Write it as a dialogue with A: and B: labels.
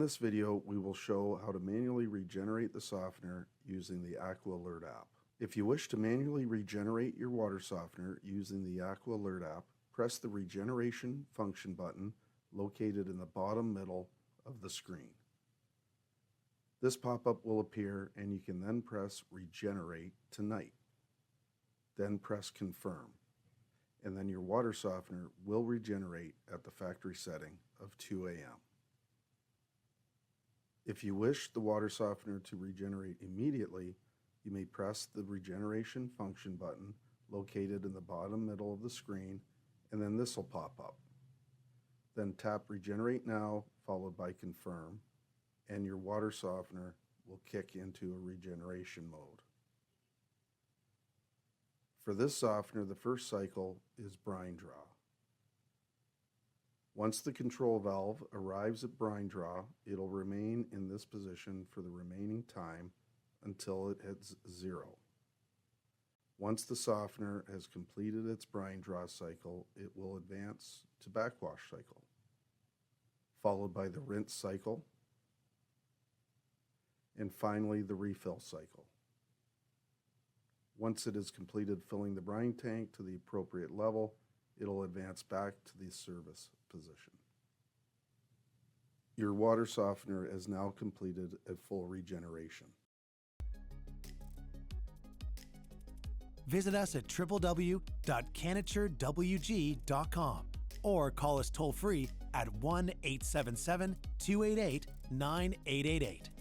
A: this video, we will show how to manually regenerate the softener using the Aqua Alert app. If you wish to manually regenerate your water softener using the Aqua Alert app, press the Regeneration Function button located in the bottom middle of the screen. This pop-up will appear and you can then press Regenerate Tonight. Then press Confirm, and then your water softener will regenerate at the factory setting of 2 a.m. If you wish the water softener to regenerate immediately, you may press the Regeneration Function button located in the bottom middle of the screen, and then this will pop up. Then tap Regenerate Now followed by Confirm, and your water softener will kick into a regeneration mode. For this softener, the first cycle is brine draw. Once the control valve arrives at brine draw, it'll remain in this position for the remaining time until it hits 0. Once the softener has completed its brine draw cycle, it will advance to backwash cycle, followed by the rinse cycle, and finally the refill cycle. Once it is completed filling the brine tank to the appropriate level, it'll advance back to the service position. Your water softener has now completed a full regeneration.
B: Visit us at www.canaturewg.com or call us toll-free at 1-877-288-9888.